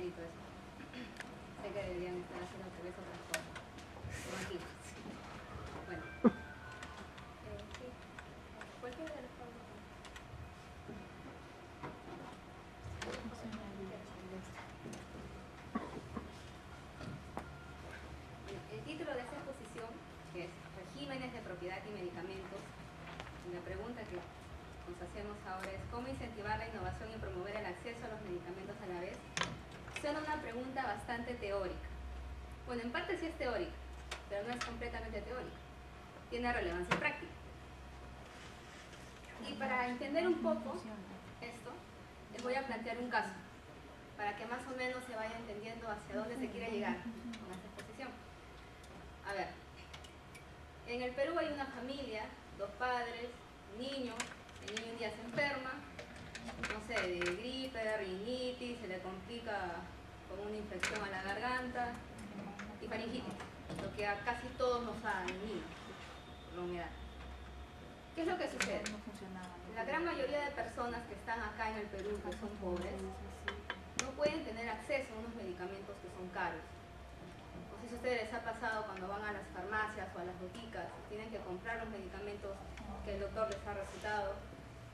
mérito eso. Sé que deberían estar haciendo tal vez otras cosas. Como aquí. Bueno. Sí. ¿Cuál fue el El título de esta exposición, que es Regímenes de propiedad y medicamentos, y la pregunta que nos hacemos ahora es ¿cómo incentivar la innovación y promover el acceso a los medicamentos a la vez? Suena una pregunta bastante teórica. Bueno, en parte sí es teórica, pero no es completamente teórica. Tiene relevancia práctica. Y para entender un poco esto, les voy a plantear un caso, para que más o menos se vaya entendiendo hacia dónde se quiere llegar con esta exposición. A ver, en el Perú hay una familia, 2 padres, un niño, el niño un día se enferma, no sé, de gripe, rinitis, se le complica con una infección a la garganta y faringitis, lo que a casi todos nos da en niños, por la humedad. ¿Qué es lo que sucede? La gran mayoría de personas que están acá en el Perú, que son pobres, no pueden tener acceso a unos medicamentos que son caros. No sé si a ustedes les ha pasado cuando van a las farmacias o a las boticas, tienen que comprar los medicamentos que el doctor les ha recetado,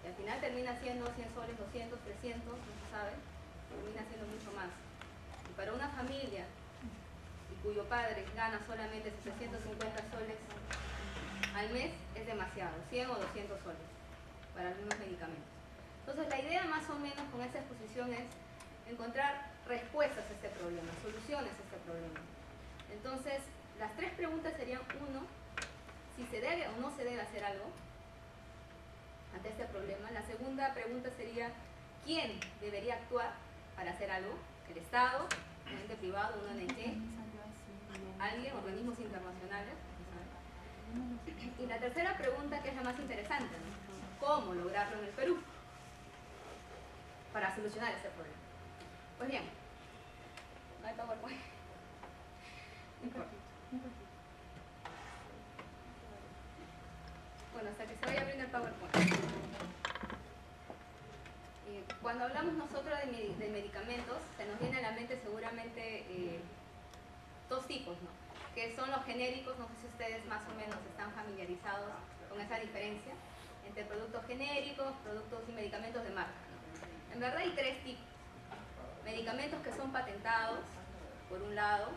y al final termina siendo 100 soles, 200, 300, no se sabe, termina siendo mucho más. Y para una familia y cuyo padre gana solamente 750 soles al mes es demasiado, 100 o 200 soles para algunos medicamentos. Entonces la idea más o menos con esta exposición es encontrar respuestas a este problema, soluciones a este problema. Entonces las 3 preguntas serían: 1, si se debe o no se debe hacer algo ante este problema. La segunda pregunta sería: ¿quién debería actuar para hacer algo? ¿El Estado? ¿Un ente privado? ¿Un ONG? ¿Alguien? ¿Organismos internacionales? Y la tercera pregunta, que es la más interesante, ¿no? ¿Cómo lograrlo en el Perú para solucionar este problema? Pues bien, no hay PowerPoint. No importa. Bueno, hasta que se vaya abriendo el PowerPoint. Cuando hablamos nosotros de medicamentos, se nos viene a la mente seguramente 2 tipos, ¿no? Que son los genéricos. No sé si ustedes más o menos están familiarizados con esa diferencia entre productos genéricos, productos y medicamentos de marca, ¿no? En verdad hay 3 tipos. Medicamentos que son patentados, por un lado;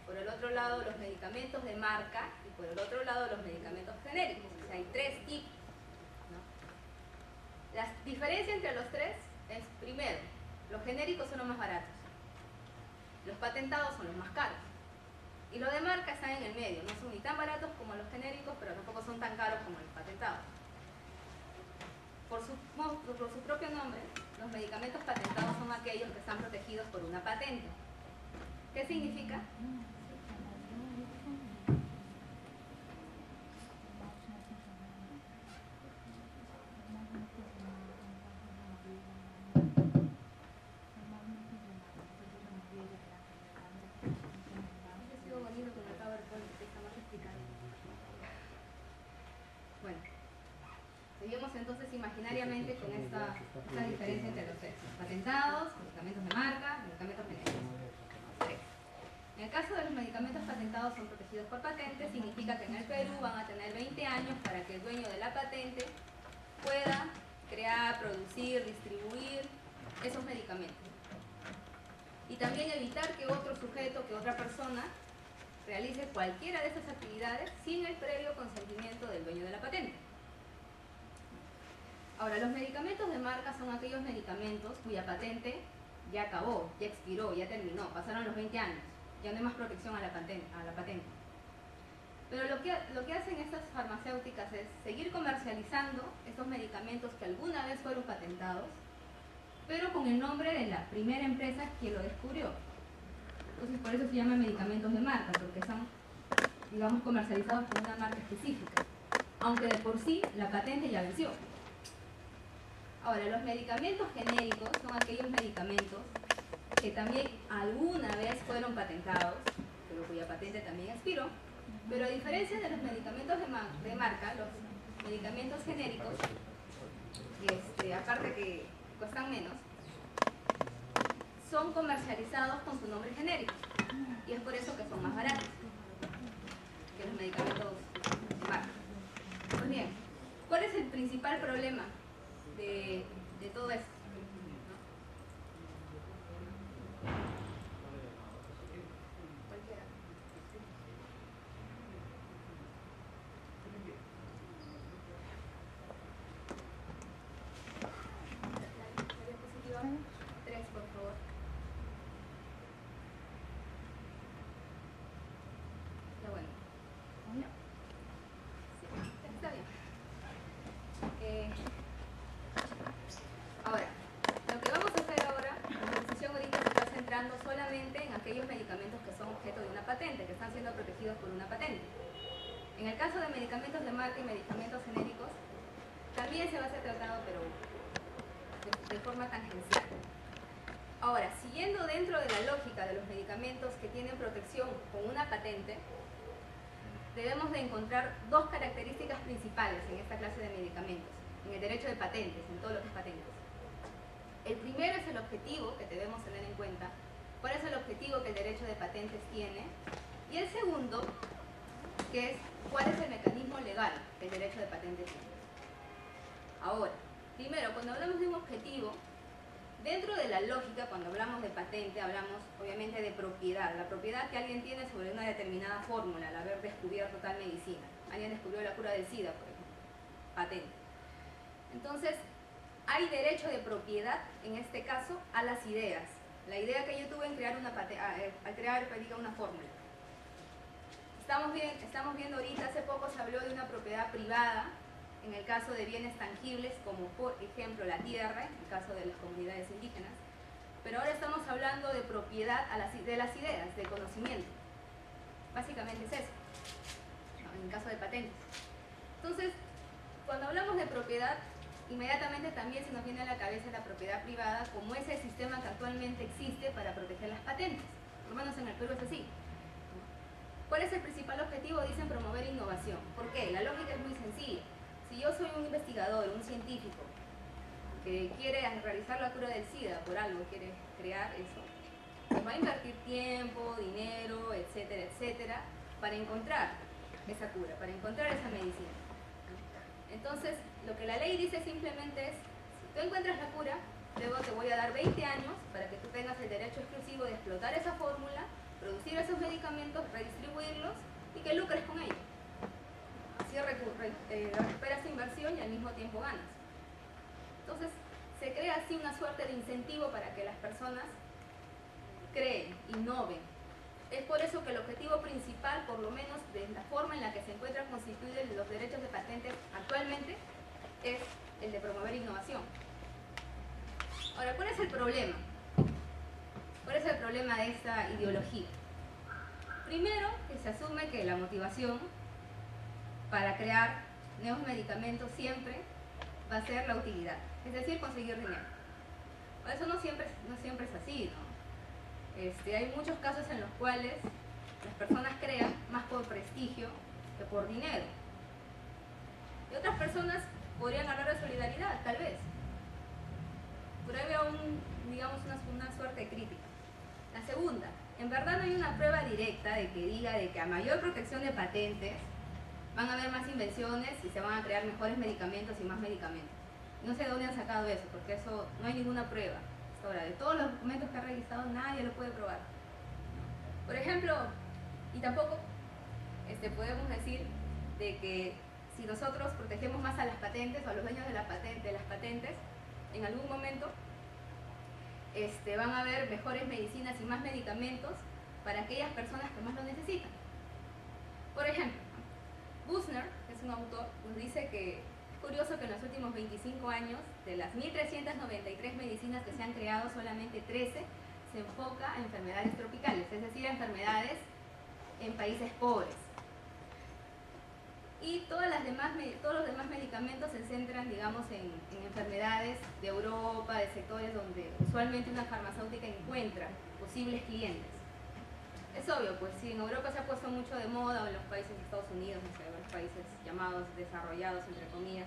por el otro lado los medicamentos de marca, y por el otro lado los medicamentos genéricos. O sea, hay 3 tipos, ¿no? La diferencia entre los 3 es: primero, los genéricos son los más baratos, los patentados son los más caros, y los de marca están en el medio, no son ni tan baratos como los genéricos, pero tampoco son tan caros como los patentados. Por su propio nombre, los medicamentos patentados son aquellos que están protegidos por una patente. ¿Qué significa? Bueno, seguimos entonces imaginariamente con esta diferencia entre los 3: patentados, medicamentos de marca, medicamentos genéricos. 3. En el caso de los medicamentos patentados son protegidos por patente, significa que en el Perú van a tener 20 años para que el dueño de la patente pueda crear, producir, distribuir esos medicamentos. Y también evitar que otro sujeto, que otra persona, realice cualquiera de esas actividades sin el previo consentimiento del dueño de la patente. Ahora, los medicamentos de marca son aquellos medicamentos cuya patente ya acabó, ya expiró, ya terminó, pasaron los 20 años, ya no hay más protección a la patente. Pero lo que hacen estas farmacéuticas es seguir comercializando estos medicamentos que alguna vez fueron patentados, pero con el nombre de la primera empresa que lo descubrió. Entonces por eso se llaman medicamentos de marca, porque son, digamos, comercializados por una marca específica, aunque de por sí la patente ya venció. Ahora, los medicamentos genéricos son aquellos medicamentos que también alguna vez fueron patentados, pero cuya patente también expiró, pero a diferencia de los medicamentos de marca, los medicamentos genéricos, aparte que cuestan menos, son comercializados con su nombre genérico. Y es por eso que son más baratos que los medicamentos de marca. Pues bien, ¿cuál es el principal problema de todo esto? Cualquiera. La diapositiva 3, por favor. Ya bueno. Sí, está bien. Ahora, lo que vamos a hacer ahora, la exposición ahorita se está centrando solamente en aquellos medicamentos que son objeto de una patente, que están siendo protegidos por una patente. En el caso de medicamentos de marca y medicamentos genéricos, también se va a ser tratado, pero de forma tangencial. Ahora, siguiendo dentro de la lógica de los medicamentos que tienen protección con una patente, debemos de encontrar dos características principales en esta clase de medicamentos, en el derecho de patentes, en todo lo que es patentes. El primero es el objetivo que debemos tener en cuenta, cuál es el objetivo que el derecho de patentes tiene, y el segundo, que es cuál es el mecanismo legal que el derecho de patentes tiene. Ahora, primero, cuando hablamos de un objetivo, dentro de la lógica, cuando hablamos de patente, hablamos obviamente de propiedad, la propiedad que alguien tiene sobre una determinada fórmula al haber descubierto tal medicina. Alguien descubrió la cura del SIDA, por ejemplo, patente. Entonces, hay derecho de propiedad, en este caso, a las ideas. La idea que yo tuve en crear al crear una fórmula. Estamos viendo ahorita, hace poco se habló de una propiedad privada, en el caso de bienes tangibles, como por ejemplo la tierra, en el caso de las comunidades indígenas. Pero ahora estamos hablando de propiedad de las ideas, de conocimiento. Básicamente es eso, ¿no? En el caso de patentes. Entonces, cuando hablamos de propiedad, inmediatamente también se nos viene a la cabeza la propiedad privada como ese sistema que actualmente existe para proteger las patentes. Por lo menos en el Perú es así. ¿Cuál es el principal objetivo? Dicen promover innovación. ¿Por qué? La lógica es muy sencilla. Si yo soy un investigador, un científico, que quiere realizar la cura del SIDA por algo, quiere crear eso, pues va a invertir tiempo, dinero, etcétera, etcétera, para encontrar esa cura, para encontrar esa medicina. Entonces, lo que la ley dice simplemente es, si tú encuentras la cura, luego te voy a dar 20 años para que tú tengas el derecho exclusivo de explotar esa fórmula, producir esos medicamentos, redistribuirlos y que lucres con ellos. Así recuperas inversión y al mismo tiempo ganas. Entonces, se crea así una suerte de incentivo para que las personas creen, innoven. Es por eso que el objetivo principal, por lo menos de la forma en la que se encuentran constituidos los derechos de patentes actualmente, es el de promover innovación. Ahora, ¿cuál es el problema? ¿Cuál es el problema de esta ideología? Primero, que se asume que la motivación para crear nuevos medicamentos siempre va a ser la utilidad, es decir, conseguir dinero. Eso no siempre es así, ¿no? Hay muchos casos en los cuales las personas crean más por prestigio que por dinero. Y otras personas podrían hablar de solidaridad, tal vez. Por ahí veo una suerte de crítica. La segunda, en verdad no hay una prueba directa de que diga de que a mayor protección de patentes van a haber más invenciones y se van a crear mejores medicamentos y más medicamentos. No sé de dónde han sacado eso, porque eso no hay ninguna prueba. Ahora, de todos los documentos que ha revisado, nadie lo puede probar. Por ejemplo, y tampoco podemos decir de que si nosotros protegemos más a las patentes o a los dueños de las patentes, en algún momento van a haber mejores medicinas y más medicamentos para aquellas personas que más lo necesitan. Por ejemplo, Bussner, que es un autor, nos dice que es curioso que en los últimos 25 años, de las 1.393 medicinas que se han creado, solamente 13 se enfoca a enfermedades tropicales, es decir, a enfermedades en países pobres. Y todos los demás medicamentos se centran, digamos, en enfermedades de Europa, de sectores donde usualmente una farmacéutica encuentra posibles clientes. Es obvio, pues si en Europa se ha puesto mucho de moda, o en los países de Estados Unidos, no sé, los países llamados desarrollados, entre comillas,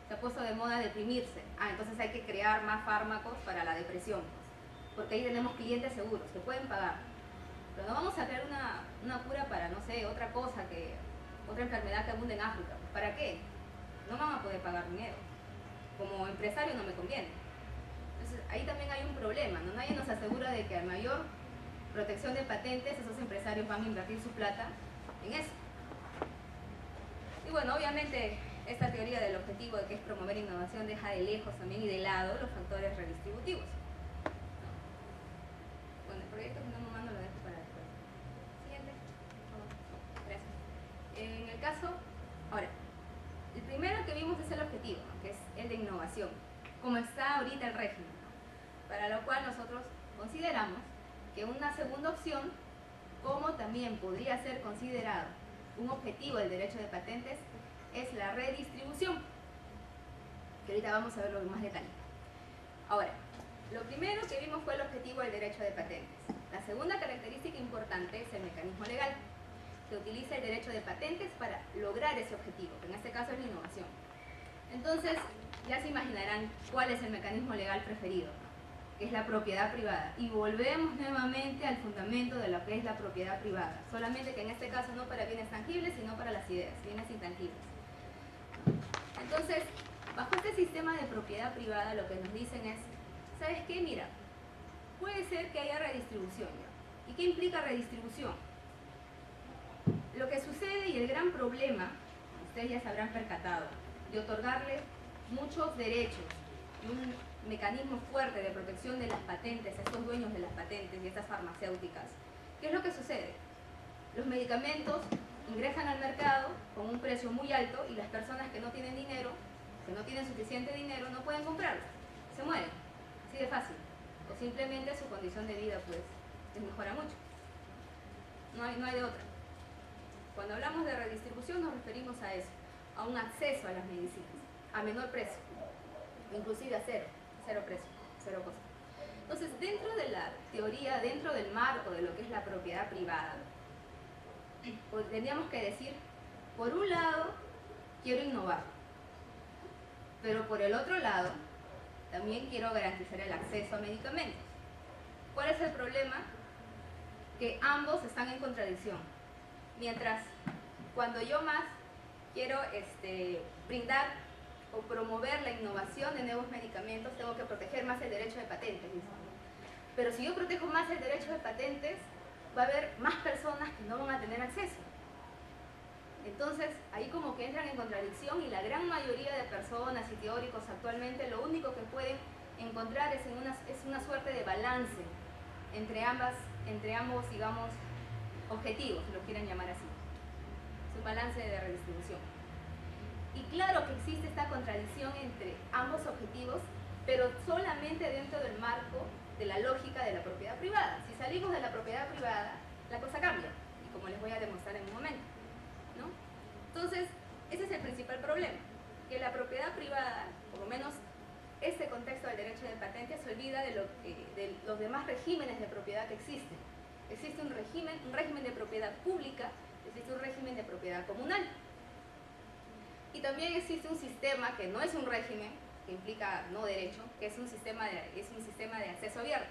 se ha puesto de moda deprimirse. Entonces hay que crear más fármacos para la depresión. porque ahí tenemos clientes seguros que pueden pagar. Pero no vamos a crear una cura para, no sé, otra enfermedad que abunde en África. ¿Para qué? No van a poder pagar dinero. Como empresario no me conviene. Entonces ahí también hay un problema, ¿no? Nadie nos asegura de que a mayor protección de patentes esos empresarios van a invertir su plata en eso. Y bueno, obviamente esta teoría del objetivo de que es promover innovación deja de lejos también y de lado los factores redistributivos. Bueno, el proyecto que no me mando lo dejo para después. Siguiente. Gracias. En el caso, ahora, el primero que vimos es el objetivo, ¿no? Que es el de innovación, como está ahorita el régimen, ¿no? Para lo cual nosotros consideramos que una segunda opción, como también podría ser considerado un objetivo del derecho de patentes, es la redistribución, que ahorita vamos a verlo en más detalle. Ahora, lo primero que vimos fue el objetivo del derecho de patentes. La segunda característica importante es el mecanismo legal, que utiliza el derecho de patentes para lograr ese objetivo, que en este caso es la innovación. Entonces, ya se imaginarán cuál es el mecanismo legal preferido, ¿no? Que es la propiedad privada. Y volvemos nuevamente al fundamento de lo que es la propiedad privada, solamente que en este caso no para bienes tangibles, sino para las ideas, bienes intangibles. Entonces, bajo este sistema de propiedad privada lo que nos dicen es, ¿sabes qué? Mira, puede ser que haya redistribución, ¿ya? ¿Y qué implica redistribución? Lo que sucede y el gran problema, ustedes ya se habrán percatado, de otorgarle muchos derechos y un mecanismo fuerte de protección de las patentes a estos dueños de las patentes y estas farmacéuticas. ¿Qué es lo que sucede? Los medicamentos ingresan al mercado con un precio muy alto y las personas que no tienen dinero, que no tienen suficiente dinero, no pueden comprarlo, se mueren, así de fácil, o simplemente su condición de vida pues mejora mucho, no hay de otra. Cuando hablamos de redistribución nos referimos a eso, a un acceso a las medicinas, a menor precio, inclusive a cero precio, cero costo. Entonces, dentro de la teoría, dentro del marco de lo que es la propiedad privada, pues tendríamos que decir, por un lado, quiero innovar, pero por el otro lado, también quiero garantizar el acceso a medicamentos. ¿Cuál es el problema? Que ambos están en contradicción. Mientras, cuando yo más quiero brindar o promover la innovación de nuevos medicamentos, tengo que proteger más el derecho de patentes. Pero si yo protejo más el derecho de patentes, va a haber más personas que no van a tener acceso. Entonces, ahí como que entran en contradicción y la gran mayoría de personas y teóricos actualmente lo único que pueden encontrar es una suerte de balance entre ambos, digamos, objetivos, si lo quieren llamar así. Es un balance de redistribución. Y claro que existe esta contradicción entre ambos objetivos, pero solamente dentro del marco de la lógica de la propiedad privada. Si salimos de la propiedad privada, la cosa cambia, y como les voy a demostrar en un momento, ¿no? Entonces, ese es el principal problema, que la propiedad privada, por lo menos este contexto del derecho de patentes, se olvida de los demás regímenes de propiedad que existen. Existe un régimen de propiedad pública, existe un régimen de propiedad comunal. Y también existe un sistema que no es un régimen, que implica no derecho, que es un sistema de acceso abierto.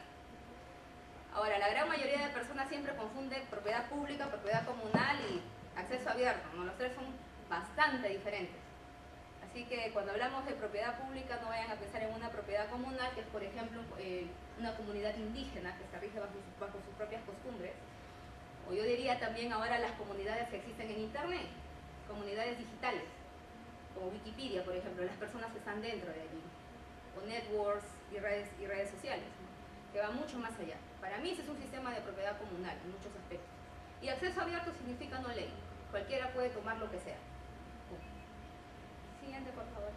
Ahora, la gran mayoría de personas siempre confunden propiedad pública, propiedad comunal y acceso abierto, ¿no? Los tres son bastante diferentes. Así que cuando hablamos de propiedad pública no vayan a pensar en una propiedad comunal, que es por ejemplo una comunidad indígena que se rige bajo sus propias costumbres. O yo diría también ahora las comunidades que existen en internet, comunidades digitales, como Wikipedia, por ejemplo, las personas que están dentro de allí, o networks y redes sociales, ¿no? Que va mucho más allá. Para mí ese es un sistema de propiedad comunal en muchos aspectos. Y acceso abierto significa no ley, cualquiera puede tomar lo que sea. Siguiente, por favor.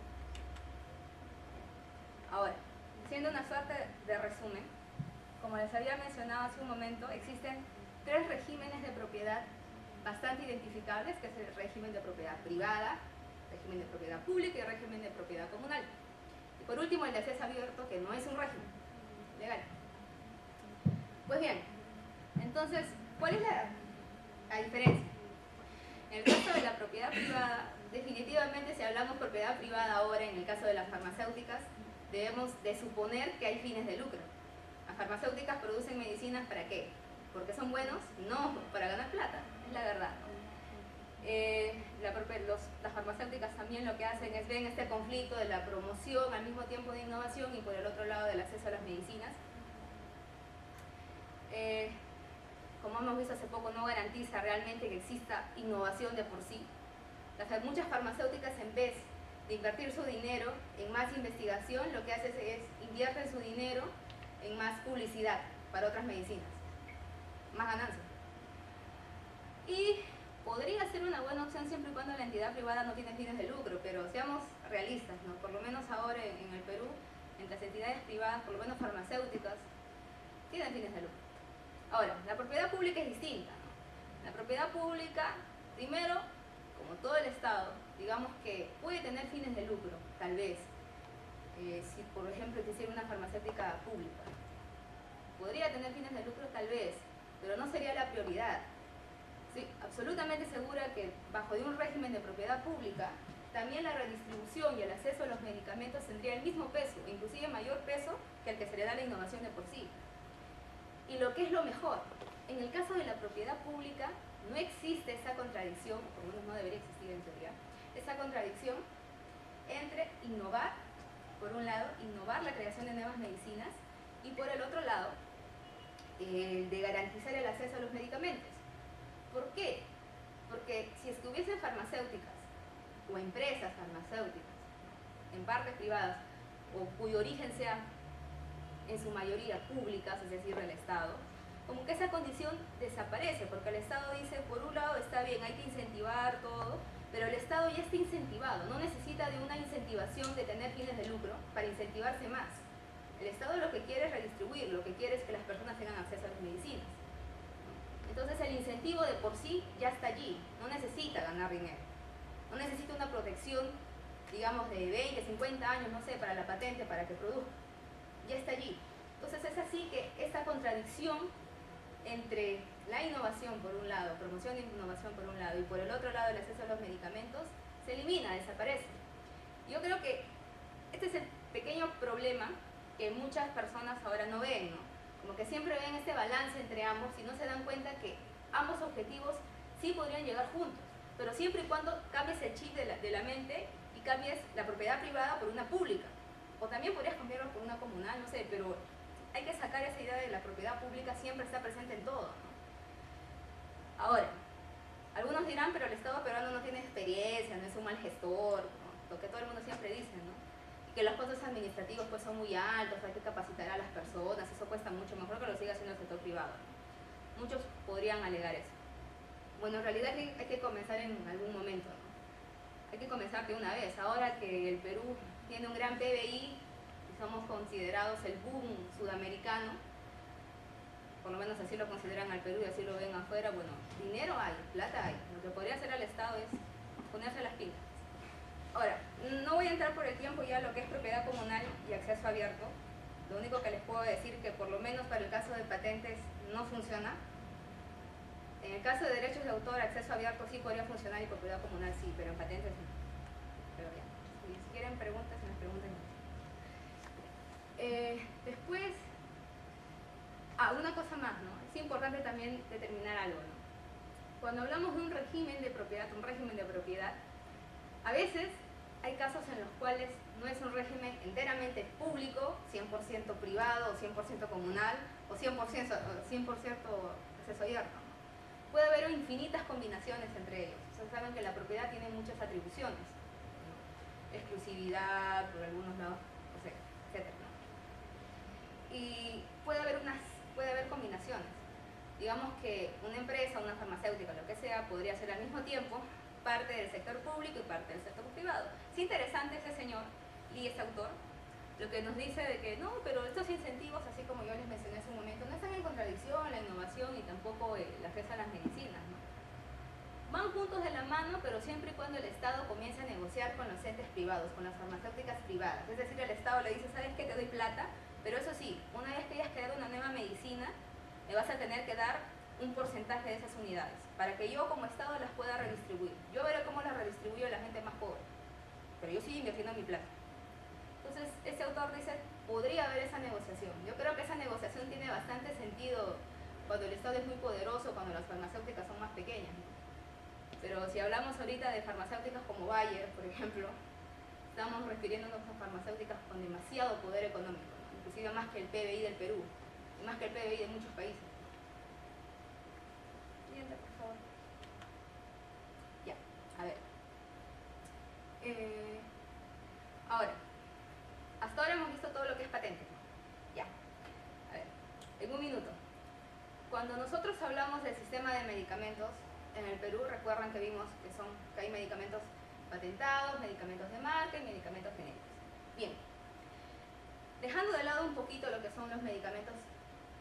Ahora, haciendo una suerte de resumen, como les había mencionado hace un momento, existen tres regímenes de propiedad bastante identificables, que es el régimen de propiedad privada, régimen de propiedad pública y régimen de propiedad comunal. Y por último, el de acceso abierto, que no es un régimen legal. Pues bien, entonces, ¿cuál es la diferencia? En el caso de la propiedad privada, definitivamente si hablamos propiedad privada ahora, en el caso de las farmacéuticas, debemos de suponer que hay fines de lucro. Las farmacéuticas producen medicinas ¿para qué? ¿Porque son buenos? No, para ganar plata, es la verdad. Las farmacéuticas también lo que hacen es ven este conflicto de la promoción al mismo tiempo de innovación y por el otro lado del acceso a las medicinas. Como hemos visto hace poco, no garantiza realmente que exista innovación de por sí. Muchas farmacéuticas, en vez de invertir su dinero en más investigación, lo que hacen es invierten su dinero en más publicidad para otras medicinas, más ganancias. Y podría ser una buena opción siempre y cuando la entidad privada no tiene fines de lucro, pero seamos realistas, ¿no? Por lo menos ahora en el Perú, entre las entidades privadas, por lo menos farmacéuticas, tienen fines de lucro. Ahora, la propiedad pública es distinta, ¿no? La propiedad pública, primero, como todo el Estado, digamos que puede tener fines de lucro, tal vez, si por ejemplo quisiera una farmacéutica pública. Podría tener fines de lucro tal vez, pero no sería la prioridad. Estoy absolutamente segura que bajo de un régimen de propiedad pública, también la redistribución y el acceso a los medicamentos tendría el mismo peso, inclusive mayor peso que el que se le da a la innovación de por sí. Y lo que es lo mejor, en el caso de la propiedad pública, no existe esa contradicción, por lo menos no debería existir en teoría, esa contradicción entre innovar, por un lado, innovar la creación de nuevas medicinas, y por el otro lado, de garantizar el acceso a los medicamentos. ¿Por qué? Porque si es que hubiesen farmacéuticas o empresas farmacéuticas en partes privadas o cuyo origen sea en su mayoría públicas, es decir, del Estado, como que esa condición desaparece, porque el Estado dice, por un lado está bien, hay que incentivar todo, pero el Estado ya está incentivado, no necesita de una incentivación de tener fines de lucro para incentivarse más. El Estado lo que quiere es redistribuir, lo que quiere es que las personas tengan acceso a las medicinas. Entonces el incentivo de por sí ya está allí, no necesita ganar dinero, no necesita una protección, digamos, de 20, 50 años, no sé, para la patente, para que produzca, ya está allí. Entonces es así que esta contradicción entre la innovación por un lado, promoción de innovación por un lado, y por el otro lado el acceso a los medicamentos, se elimina, desaparece. Yo creo que este es el pequeño problema que muchas personas ahora no ven, ¿no? Como que siempre ven este balance entre ambos y no se dan cuenta que ambos objetivos sí podrían llegar juntos, pero siempre y cuando cambies el chip de la mente y cambies la propiedad privada por una pública, o también podrías cambiarlo por una comunal, no sé, pero hay que sacar esa idea de la propiedad pública, siempre está presente en todo, ¿no? Ahora, algunos dirán, pero el Estado peruano no tiene experiencia, no es un mal gestor, ¿no? Lo que todo el mundo siempre dice, ¿no? Y que los costos administrativos pues son muy altos, hay que capacitar a las personas, eso cuesta mucho, mejor que lo siga haciendo el sector privado, ¿no? Muchos podrían alegar eso. Bueno, en realidad hay que comenzar en algún momento, ¿no? Hay que comenzar de una vez. Ahora que el Perú tiene un gran PBI, somos considerados el boom sudamericano, por lo menos así lo consideran al Perú y así lo ven afuera, bueno, dinero hay, plata hay, lo que podría hacer al Estado es ponerse las pilas. Ahora, no voy a entrar por el tiempo ya a lo que es propiedad comunal y acceso abierto, lo único que les puedo decir que por lo menos para el caso de patentes no funciona. En el caso de derechos de autor, acceso abierto sí podría funcionar y propiedad comunal sí, pero en patentes no. Pero bien, si quieren preguntas, me pregunten. Después, una cosa más, ¿no? Es importante también determinar algo, ¿no? Cuando hablamos de un régimen de propiedad, a veces hay casos en los cuales no es un régimen enteramente público, 100% privado, o 100% comunal, o 100% acceso abierto, ¿no? Puede haber infinitas combinaciones entre ellos. Ustedes saben que la propiedad tiene muchas atribuciones, ¿no? Exclusividad, por algunos lados, o sea, etc., ¿no? Y puede haber combinaciones. Digamos que una empresa, una farmacéutica, lo que sea, podría ser al mismo tiempo parte del sector público y parte del sector privado. Es interesante ese señor y ese autor, lo que nos dice de que no, pero estos incentivos, así como yo les mencioné hace un momento, no están en contradicción la innovación y tampoco el acceso a las medicinas, ¿no? Van juntos de la mano, pero siempre y cuando el Estado comience a negociar con los entes privados, con las farmacéuticas privadas. Es decir, el Estado le dice, ¿sabes qué? Te doy plata, pero eso sí, una vez que hayas creado una nueva medicina, me vas a tener que dar un porcentaje de esas unidades, para que yo como Estado las pueda redistribuir. Yo veré cómo las redistribuyo a la gente más pobre, pero yo sigo invirtiendo mi plata. Entonces, este autor dice, podría haber esa negociación. Yo creo que esa negociación tiene bastante sentido cuando el Estado es muy poderoso, cuando las farmacéuticas son más pequeñas, ¿no? Pero si hablamos ahorita de farmacéuticas como Bayer, por ejemplo, estamos refiriéndonos a farmacéuticas con demasiado poder económico, ¿no? Inclusive más que el PBI del Perú, y más que el PBI de muchos países. Siguiente, por favor. Ya, a ver. Ahora, hasta ahora hemos visto todo lo que es patente. Ya, a ver, en un minuto. Cuando nosotros hablamos del sistema de medicamentos, en el Perú recuerdan que vimos que hay medicamentos patentados, medicamentos de marca y medicamentos genéricos. Bien, dejando de lado un poquito lo que son los medicamentos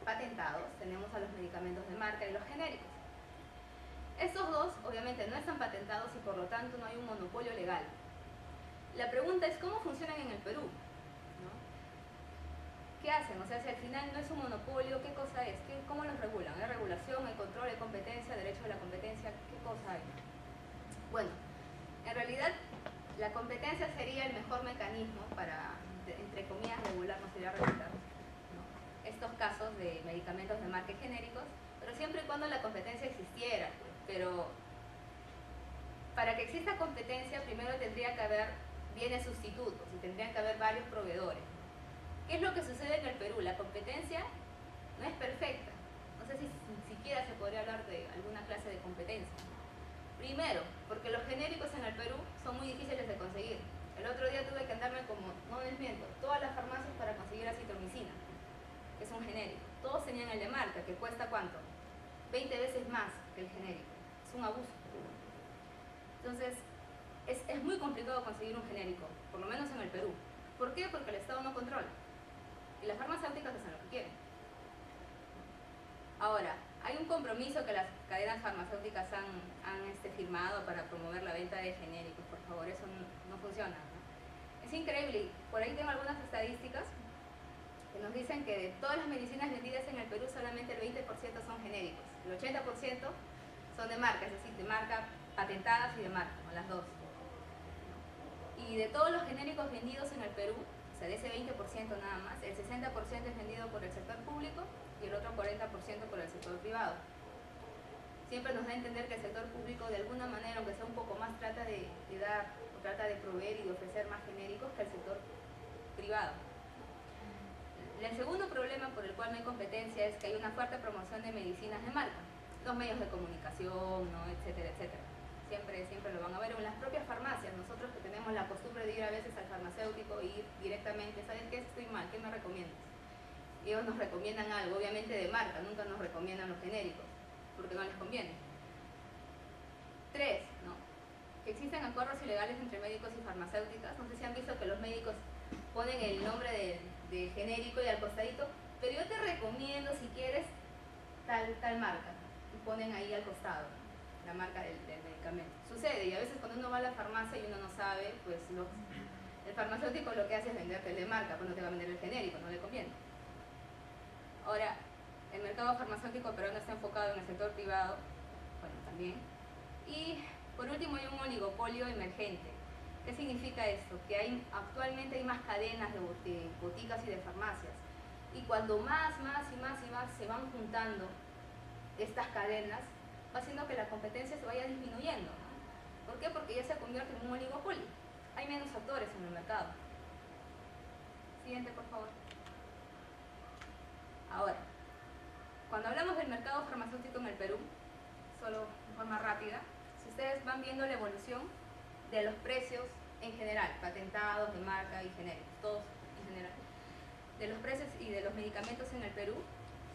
patentados, tenemos a los medicamentos de marca y los genéricos. Estos dos obviamente no están patentados y por lo tanto no hay un monopolio legal. La pregunta es ¿cómo funcionan en el Perú? ¿No? ¿Qué hacen? O sea, si al final no es un monopolio, ¿qué cosa es? ¿Cómo los regulan? ¿Hay regulación, hay control, hay competencia, derecho de la competencia? ¿Qué cosa hay? Bueno, en realidad la competencia sería el mejor mecanismo para, entre comillas, regular, no sería regular, ¿no? Estos casos de medicamentos de marca y genéricos, pero siempre y cuando la competencia existiera. Pero para que exista competencia, primero tendría que haber bienes sustitutos y tendrían que haber varios proveedores. ¿Qué es lo que sucede en el Perú? La competencia no es perfecta. No sé si siquiera se podría hablar de alguna clase de competencia. Primero, porque los genéricos en el Perú son muy difíciles de conseguir. El otro día tuve que andarme como, no les miento, todas las farmacias para conseguir acitromicina, que es un genérico. Todos tenían el de marca, que cuesta ¿cuánto? 20 veces más que el genérico. Es un abuso. Entonces, es muy complicado conseguir un genérico, por lo menos en el Perú. ¿Por qué? Porque el Estado no controla. Y las farmacéuticas hacen lo que quieren. Ahora, hay un compromiso que las cadenas farmacéuticas han firmado para promover la venta de genéricos. Por favor, eso no funciona, ¿no? Es increíble. Por ahí tengo algunas estadísticas que nos dicen que de todas las medicinas vendidas en el Perú, solamente el 20% son genéricos. El 80% son de marca, es decir, de marca patentadas y de marca, con las dos. Y de todos los genéricos vendidos en el Perú, o sea, de ese 20% nada más, el 60% es vendido por el sector público y el otro 40% por el sector privado. Siempre nos da a entender que el sector público, de alguna manera, aunque sea un poco más, trata de dar, o trata de proveer y de ofrecer más genéricos que el sector privado. El segundo problema por el cual no hay competencia es que hay una fuerte promoción de medicinas de marca. Los medios de comunicación, ¿no? Etcétera, etcétera. Siempre lo van a ver en las propias farmacias. Nosotros que tenemos la costumbre de ir a veces al farmacéutico y ir directamente, ¿saben qué? Estoy mal, ¿qué me recomiendas? Y ellos nos recomiendan algo, obviamente de marca, nunca nos recomiendan los genéricos, porque no les conviene. 3, ¿no? Que existen acuerdos ilegales entre médicos y farmacéuticas. No sé si han visto que los médicos ponen el nombre de genérico y al costadito, pero yo te recomiendo si quieres tal marca, y ponen ahí al costado la marca del medicamento. Sucede, y a veces cuando uno va a la farmacia y uno no sabe, pues el farmacéutico lo que hace es venderte el de marca, pues no te va a vender el genérico, no le conviene. Ahora, el mercado farmacéutico peruano está enfocado en el sector privado, bueno, también. Y por último hay un oligopolio emergente. ¿Qué significa esto? Que actualmente hay más cadenas de boticas y de farmacias. Y cuando más se van juntando estas cadenas, va haciendo que la competencia se vaya disminuyendo. ¿Por qué? Porque ya se convierte en un oligopolio. Hay menos actores en el mercado. Siguiente, por favor. Ahora, cuando hablamos del mercado farmacéutico en el Perú, solo de forma rápida, si ustedes van viendo la evolución de los precios en general, patentados, de marca y genéricos, todos en general, de los precios y de los medicamentos en el Perú,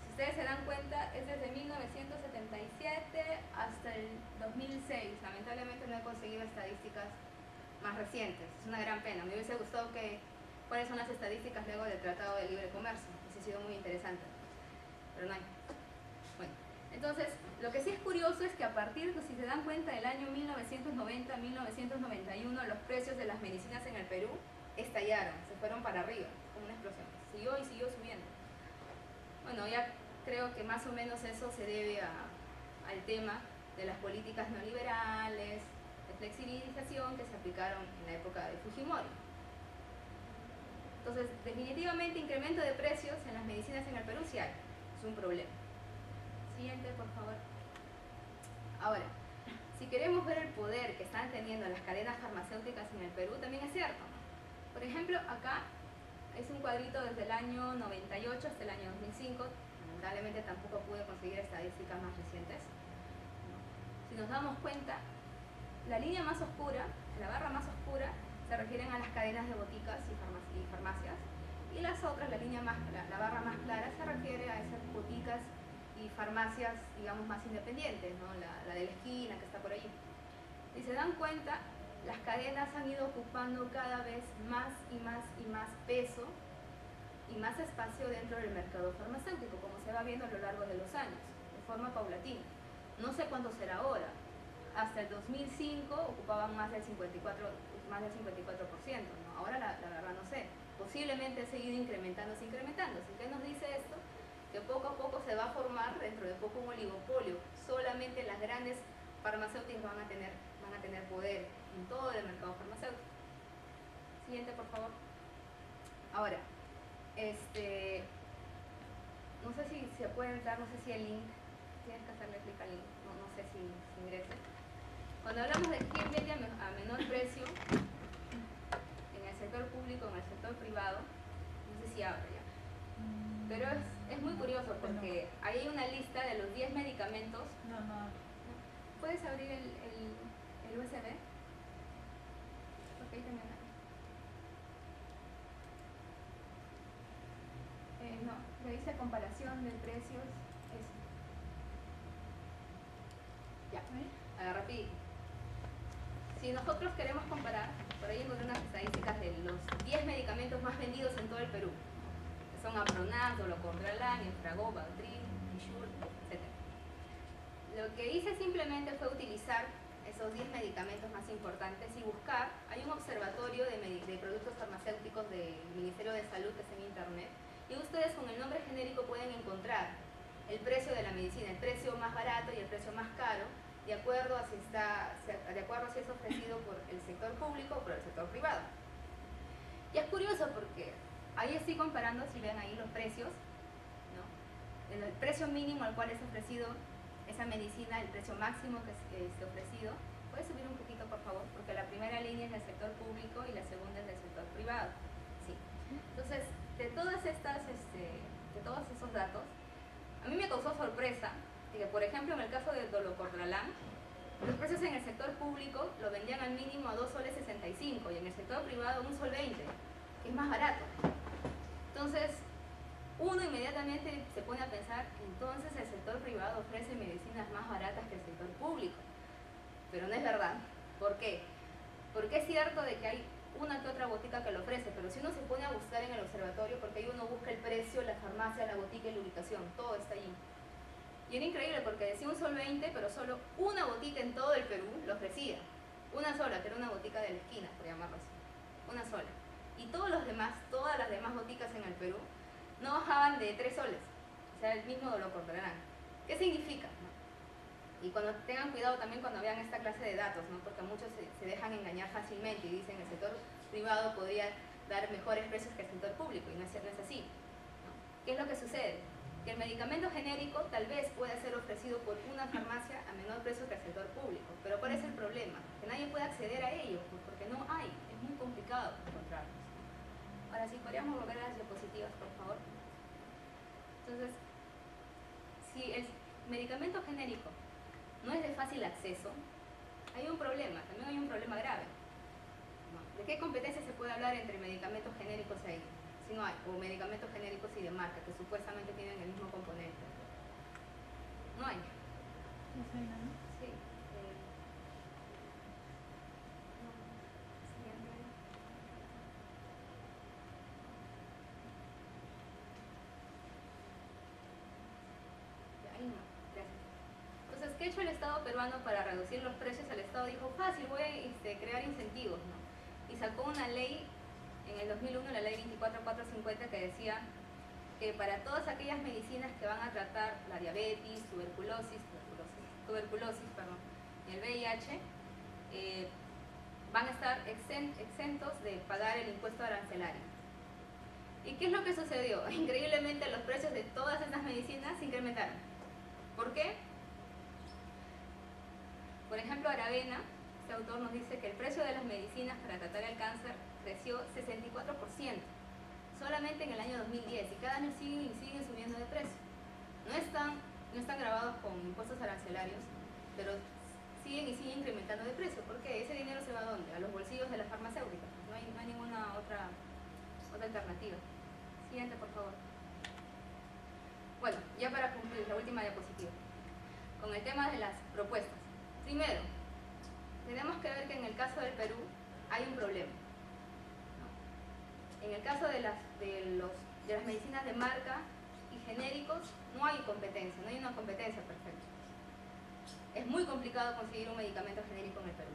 si ustedes se dan cuenta, es desde 1977 hasta el 2006. Lamentablemente no he conseguido estadísticas más recientes. Es una gran pena. Me hubiese gustado que cuáles son las estadísticas luego del Tratado de Libre Comercio. Eso ha sido muy interesante. Pero no hay. Bueno, entonces, lo que sí es curioso es que a partir de, si se dan cuenta, del año 1990-1991, los precios de las medicinas en el Perú estallaron, se fueron para arriba, como una explosión. Siguió y siguió subiendo. Bueno, ya creo que más o menos eso se debe al tema de las políticas neoliberales, de flexibilización que se aplicaron en la época de Fujimori. Entonces, definitivamente incremento de precios en las medicinas en el Perú sí hay, es un problema. Siguiente, por favor. Ahora, si queremos ver el poder que están teniendo las cadenas farmacéuticas en el Perú, también es cierto. Por ejemplo, acá es un cuadrito desde el año 98 hasta el año 2005. Lamentablemente tampoco pude conseguir estadísticas más recientes. Si nos damos cuenta, la línea más oscura, la barra más oscura, se refieren a las cadenas de boticas y farmacias. Y las otras, la barra más clara, se refiere a esas boticas y farmacias, digamos, más independientes, ¿no? La de la esquina que está por ahí. Si se dan cuenta, las cadenas han ido ocupando cada vez más y más y más peso y más espacio dentro del mercado farmacéutico, como se va viendo a lo largo de los años, de forma paulatina. No sé cuándo será ahora. Hasta el 2005 ocupaban más del 54%, ¿no? Ahora la verdad no sé. Posiblemente ha seguido incrementándose. ¿Qué nos dice esto? Que poco a poco se va a formar dentro de poco un oligopolio. Solamente las grandes farmacéuticas van a tener poder en todo el mercado farmacéutico. Siguiente, por favor. Ahora, no sé si se puede entrar, no sé si el link, tienes que hacerle clic al link, no sé si ingrese. Cuando hablamos de quién vende a menor precio, en el sector público, en el sector privado, no sé si abre ya. Pero es muy curioso porque ahí hay una lista de los 10 medicamentos. No. ¿Puedes abrir el USB? Porque ahí también hay. No, le dice comparación de precios. Ya, rapidito. Si nosotros queremos comparar, por ahí encontré unas estadísticas de los 10 medicamentos más vendidos en todo el Perú, que son Apronac, Dolocordralan, Infragó, Bactrim, Tixul, etc. Lo que hice simplemente fue utilizar esos 10 medicamentos más importantes y buscar, hay un observatorio de productos farmacéuticos del Ministerio de Salud que está en internet, y ustedes con el nombre genérico pueden encontrar el precio de la medicina, el precio más barato y el precio más caro, de acuerdo a si es ofrecido por el sector público o por el sector privado. Y es curioso porque ahí estoy comparando, si ven ahí los precios, ¿no? El precio mínimo al cual es ofrecido esa medicina, el precio máximo que es ofrecido. ¿Puedes subir un poquito, por favor? Porque la primera línea es del sector público y la segunda es del sector privado. Sí. Entonces, de todos esos datos, a mí me causó sorpresa que, por ejemplo, en el caso de Dolocordralan, los precios en el sector público lo vendían al mínimo a 2 soles 65 y en el sector privado 1 sol 20, que es más barato. Entonces, uno inmediatamente se pone a pensar, entonces el sector privado ofrece medicinas más baratas que el sector público. Pero no es verdad. ¿Por qué? Porque es cierto de que hay una que otra botica que lo ofrece, pero si uno se pone a buscar en el observatorio, porque ahí uno busca el precio, la farmacia, la botica y la ubicación, todo está allí. Y era increíble porque decía 1 sol 20, pero solo una botica en todo el Perú lo ofrecía. Una sola, que era una botica de la esquina, por llamarlo así. Una sola. Y todas las demás boticas en el Perú no bajaban de 3 soles. O sea, el mismo Dolocordralan. ¿Qué significa? ¿No? Y cuando tengan cuidado también cuando vean esta clase de datos, ¿no? Porque muchos se dejan engañar fácilmente y dicen que el sector privado podría dar mejores precios que el sector público, y no es así, ¿no? ¿Qué es lo que sucede? Que el medicamento genérico tal vez pueda ser ofrecido por una farmacia a menor precio que el sector público, pero ¿cuál es el problema? Que nadie puede acceder a ello, porque no hay, es muy complicado encontrarlos. Ahora sí, podríamos volver a las diapositivas, por favor. Entonces, si el medicamento genérico no es de fácil acceso, hay un problema, también hay un problema grave. ¿De qué competencia se puede hablar entre medicamentos genéricos ahí? Si no hay, o medicamentos genéricos y de marca, que supuestamente tienen el mismo componente. No hay. Sí. Siguiente. Ahí no. Gracias. Entonces, ¿qué ha hecho el Estado peruano para reducir los precios? El Estado dijo, fácil, voy a crear incentivos, ¿no? Y sacó una ley en el 2001, la ley 24450, que decía que para todas aquellas medicinas que van a tratar la diabetes, tuberculosis, y el VIH, van a estar exentos de pagar el impuesto arancelario. ¿Y qué es lo que sucedió? Increíblemente los precios de todas estas medicinas se incrementaron. ¿Por qué? Por ejemplo, Aravena, este autor nos dice que el precio de las medicinas para tratar el cáncer creció 64% solamente en el año 2010 y cada año siguen subiendo de precio. No están grabados con impuestos arancelarios, pero siguen incrementando de precio. ¿Por qué? ¿Ese dinero se va a dónde? A los bolsillos de las farmacéuticas. No hay ninguna otra alternativa. Siguiente, por favor. Bueno, ya para cumplir, la última diapositiva. Con el tema de las propuestas. Primero, tenemos que ver que en el caso del Perú hay un problema. En el caso de las medicinas de marca y genéricos no hay competencia, no hay una competencia perfecta. Es muy complicado conseguir un medicamento genérico en el Perú.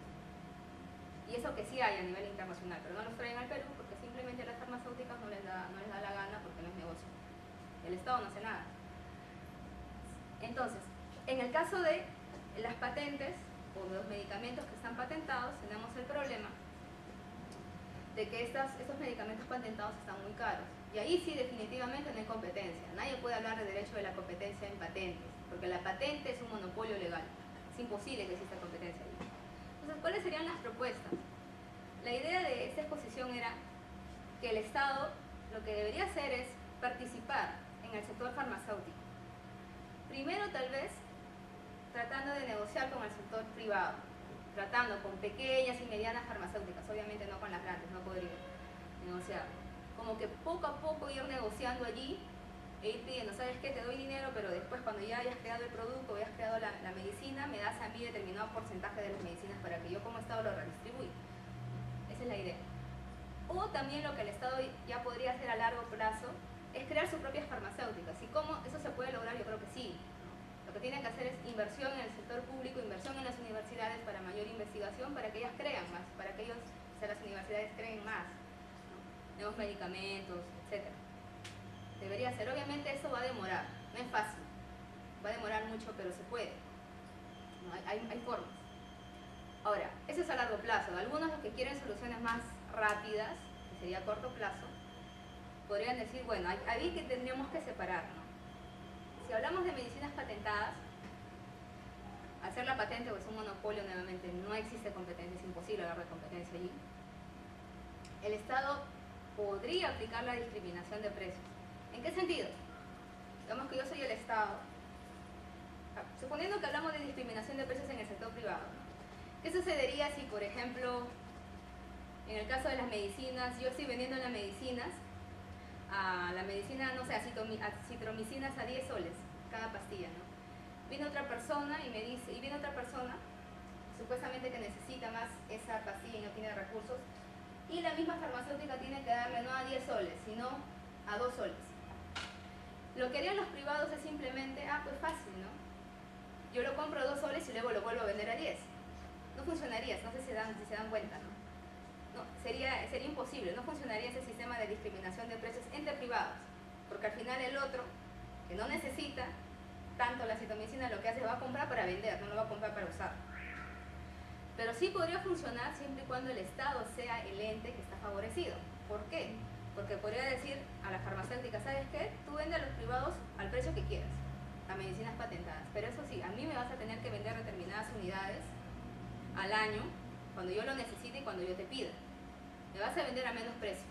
Y eso que sí hay a nivel internacional, pero no los traen al Perú porque simplemente a las farmacéuticas no les da la gana porque no es negocio. El Estado no hace nada. Entonces, en el caso de las patentes o de los medicamentos que están patentados, tenemos el problema de que estos medicamentos patentados están muy caros. Y ahí sí definitivamente no hay competencia. Nadie puede hablar de derecho de la competencia en patentes, porque la patente es un monopolio legal. Es imposible que exista competencia ahí. Entonces, ¿cuáles serían las propuestas? La idea de esta exposición era que el Estado lo que debería hacer es participar en el sector farmacéutico. Primero, tal vez, tratando de negociar con el sector privado, tratando con pequeñas y medianas farmacéuticas, obviamente no con las grandes, no podría negociar. Como que poco a poco ir negociando allí e ir pidiendo, ¿sabes qué? Te doy dinero, pero después cuando ya hayas creado el producto, hayas creado la medicina, me das a mí determinado porcentaje de las medicinas para que yo como Estado lo redistribuya. Esa es la idea. O también lo que el Estado ya podría hacer a largo plazo es crear sus propias farmacéuticas. ¿Y cómo eso se puede lograr? Yo creo que sí. Lo que tienen que hacer es inversión en el sector público, inversión en las universidades para mayor investigación, para que ellas crean más, para que las universidades creen más, ¿no? Nuevos medicamentos, etc. Debería ser. Obviamente eso va a demorar, no es fácil, va a demorar mucho, pero se puede, ¿no? Hay formas. Ahora, eso es a largo plazo. Algunos los que quieren soluciones más rápidas, que sería a corto plazo, podrían decir, bueno, ahí que tendríamos que separar, ¿no? Si hablamos de medicinas patentadas, al ser la patente o es un monopolio, nuevamente no existe competencia, es imposible hablar de competencia allí. El Estado podría aplicar la discriminación de precios. ¿En qué sentido? Digamos que yo soy el Estado, suponiendo que hablamos de discriminación de precios en el sector privado, ¿no? ¿Qué sucedería si, por ejemplo, en el caso de las medicinas, yo estoy vendiendo las medicinas, la medicina, no sé, citromicinas a 10 soles cada pastilla, ¿no? Viene otra persona y me dice, supuestamente que necesita más esa pastilla y no tiene recursos, y la misma farmacéutica tiene que darle no a 10 soles, sino a 2 soles. Lo que harían los privados es simplemente, pues fácil, ¿no? Yo lo compro a 2 soles y luego lo vuelvo a vender a 10. No funcionaría, no sé si se dan cuenta, ¿no? No, sería imposible, no funcionaría ese sistema de discriminación de precios entre privados, porque al final el otro, que no necesita tanto la citromicina, lo que hace es va a comprar para vender, no lo va a comprar para usar. Pero sí podría funcionar siempre y cuando el Estado sea el ente que está favorecido. ¿Por qué? Porque podría decir a las farmacéuticas, ¿sabes qué? Tú vende a los privados al precio que quieras, a medicinas patentadas, pero eso sí, a mí me vas a tener que vender determinadas unidades al año, cuando yo lo necesite y cuando yo te pida. Me vas a vender a menos precio.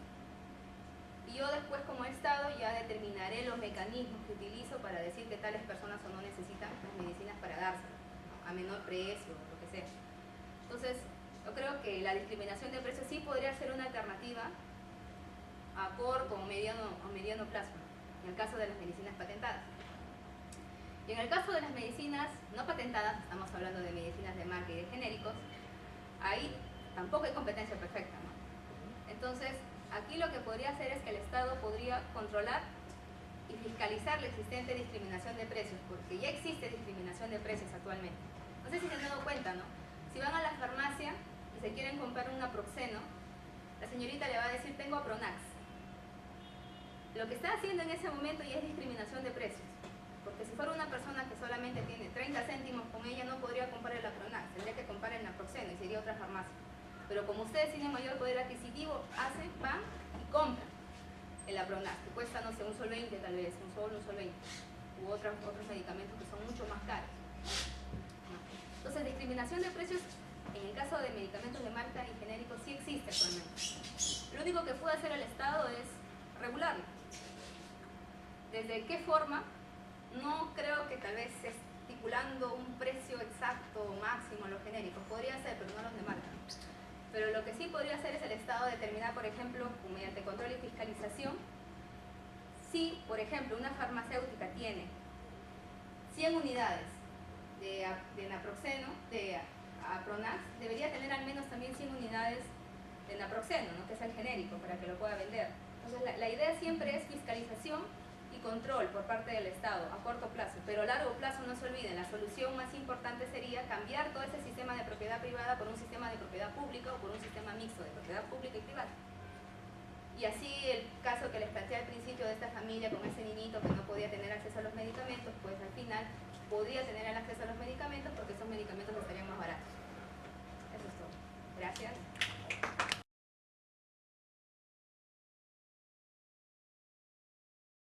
Y yo después, como Estado, ya determinaré los mecanismos que utilizo para decir que tales personas o no necesitan las medicinas para dárselas, ¿no? A menor precio, lo que sea. Entonces, yo creo que la discriminación de precios sí podría ser una alternativa a corto o mediano plazo, ¿no? En el caso de las medicinas patentadas. Y en el caso de las medicinas no patentadas, estamos hablando de medicinas de marca y de genéricos, ahí tampoco hay competencia perfecta, ¿no? Entonces, aquí lo que podría hacer es que el Estado podría controlar y fiscalizar la existente discriminación de precios, porque ya existe discriminación de precios actualmente. No sé si se han dado cuenta, ¿no? Si van a la farmacia y se quieren comprar un Aproxeno, la señorita le va a decir, tengo Apronax. Lo que está haciendo en ese momento ya es discriminación de precios, porque si fuera una persona que solamente tiene 30 céntimos con ella, no podría comprar el Apronax, tendría que comprar el Naproxeno y sería otra farmacia. Pero como ustedes tienen mayor poder adquisitivo, van y compran el el Apronas, que cuesta, no sé, un sol 20 tal vez, un sol 20, u otros medicamentos que son mucho más caros. ¿No? Entonces, discriminación de precios en el caso de medicamentos de marca y genéricos sí existe actualmente. Lo único que puede hacer el Estado es regularlo. ¿Desde qué forma? No creo que tal vez estipulando un precio exacto o máximo a los genéricos, podría ser, pero no a los de marca. Pero lo que sí podría hacer es el Estado determinar, por ejemplo, mediante control y fiscalización, si, por ejemplo, una farmacéutica tiene 100 unidades de naproxeno, de Apronax, debería tener al menos también 100 unidades de naproxeno, ¿no? Que es el genérico, para que lo pueda vender. Entonces, la idea siempre es fiscalización y control por parte del Estado a corto plazo, pero a largo plazo no se olviden, la solución más importante sería cambiar todo ese sistema de propiedad privada por un sistema de propiedad pública o por un sistema mixto de propiedad pública y privada. Y así el caso que les planteé al principio de esta familia con ese niñito que no podía tener acceso a los medicamentos, pues al final podría tener el acceso a los medicamentos porque esos medicamentos estarían